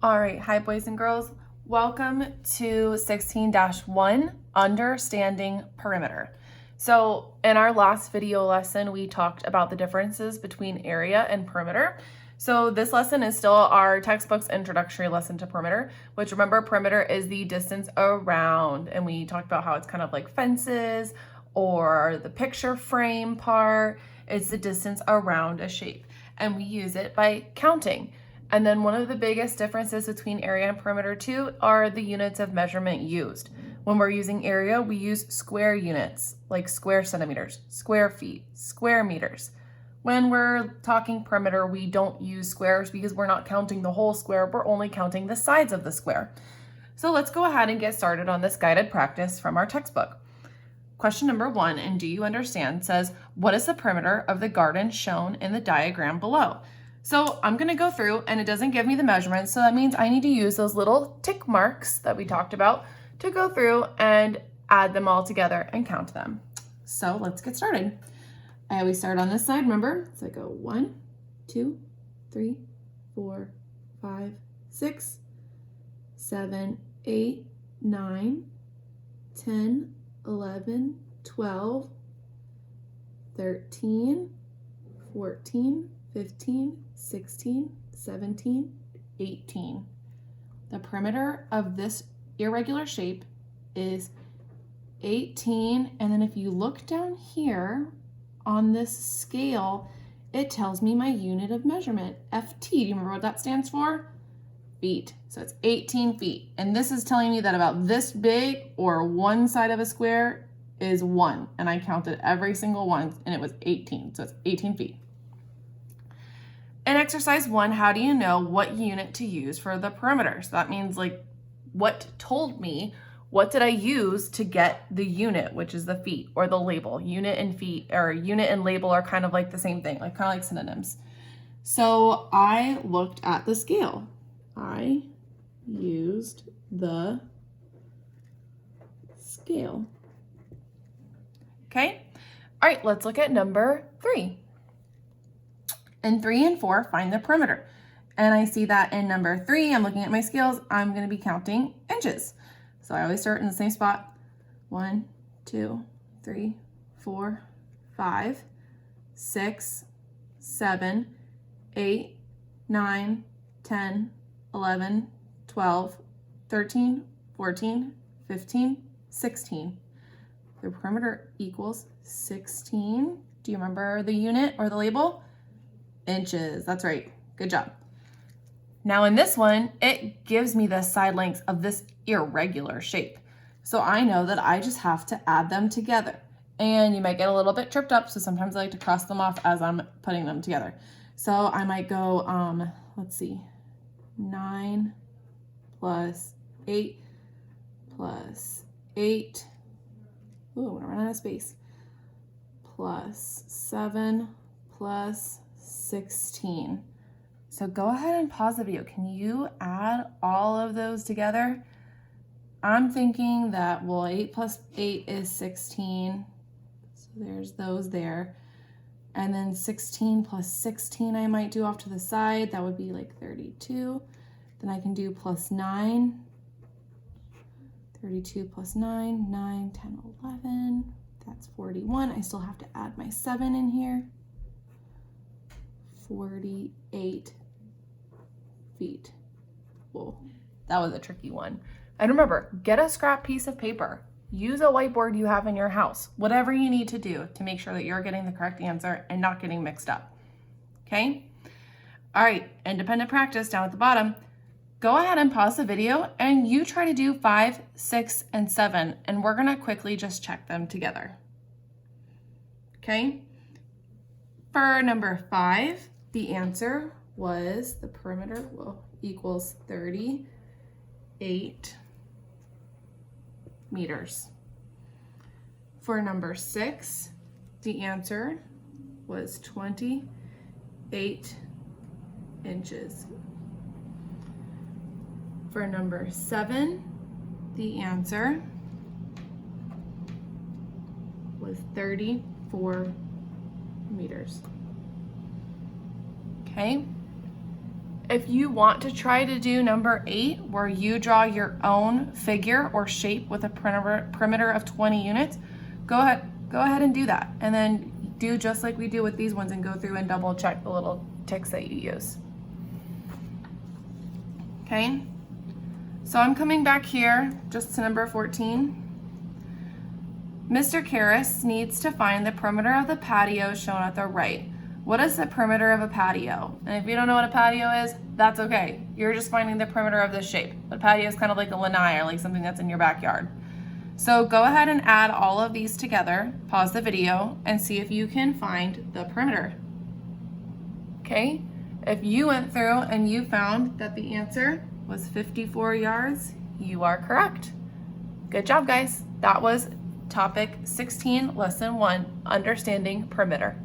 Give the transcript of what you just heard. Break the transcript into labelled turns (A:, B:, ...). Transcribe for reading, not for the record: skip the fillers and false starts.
A: All right, hi boys and girls. Welcome to 16-1, Understanding Perimeter. So in our last video lesson, we talked about the differences between area and perimeter. So this lesson is still our textbook's introductory lesson to perimeter, which remember perimeter is the distance around. And we talked about how it's kind of like fences or the picture frame part. It's the distance around a shape. And we use it by counting. And then one of the biggest differences between area and perimeter too are the units of measurement used. When we're using area, we use square units, like square centimeters, square feet, square meters. When we're talking perimeter, we don't use squares because we're not counting the whole square, we're only counting the sides of the square. So let's go ahead and get started on this guided practice from our textbook. Question number 1, and do you understand, says, what is the perimeter of the garden shown in the diagram below? So I'm gonna go through and it doesn't give me the measurements, so that means I need to use those little tick marks that we talked about to go through and add them all together and count them. So let's get started. I always start on this side, remember? So I go 1, 2, 3, 4, 5, 6, 7, 8, 9, 10, 11, 12, 13, 14, 15, 16, 17, 18. The perimeter of this irregular shape is 18. And then if you look down here on this scale, it tells me my unit of measurement, FT. Do you remember what that stands for? Feet. So it's 18 feet. And this is telling me that about this big or one side of a square is 1. And I counted every single one and it was 18. So it's 18 feet. In exercise 1, how do you know what unit to use for the perimeter? So that means like what told me, what did I use to get the unit, which is the feet, or the label. Unit and feet, or unit and label are kind of like the same thing, like kind of like synonyms. So I looked at the scale. I used the scale. Okay. All right, let's look at number 3. In 3 and 4, find the perimeter. And I see that in number 3, I'm looking at my scales, I'm going to be counting inches. So I always start in the same spot. 1, 2, 3, 4, 5, 6, 7, 8, 9, 10, 11, 12, 13, 14, 15, 16. The perimeter equals 16. Do you remember the unit or the label? Inches. That's right. Good job. Now in this one, it gives me the side lengths of this irregular shape. So I know that I just have to add them together. And you might get a little bit tripped up, so sometimes I like to cross them off as I'm putting them together. So I might go, let's see, 9 plus 8 plus 8. Ooh, I'm gonna run out of space. Plus 7 plus 16. So go ahead and pause the video. Can you add all of those together? I'm thinking that, well, 8 plus 8 is 16. So there's those there. And then 16 plus 16 I might do off to the side. That would be like 32. Then I can do plus 9. 32 plus 9, 9, 10, 11. That's 41. I still have to add my 7 in here. 48 feet. Whoa, that was a tricky one. And remember, get a scrap piece of paper. Use a whiteboard you have in your house. Whatever you need to do to make sure that you're getting the correct answer and not getting mixed up. Okay? All right, independent practice down at the bottom. Go ahead and pause the video and you try to do 5, 6, and 7, and we're gonna quickly just check them together. Okay? For number 5, the answer was the perimeter equals 38 meters. For number 6, the answer was 28 inches. For number 7, the answer was 34 meters. Okay, if you want to try to do number 8, where you draw your own figure or shape with a perimeter of 20 units, go ahead and do that. And then do just like we do with these ones and go through and double check the little ticks that you use. Okay, so I'm coming back here just to number 14. Mr. Karras needs to find the perimeter of the patio shown at the right. What is the perimeter of a patio? And if you don't know what a patio is, that's okay. You're just finding the perimeter of this shape. A patio is kind of like a lanai, or like something that's in your backyard. So go ahead and add all of these together, pause the video, and see if you can find the perimeter. Okay, if you went through and you found that the answer was 54 yards, you are correct. Good job, guys. That was topic 16, lesson 1, understanding perimeter.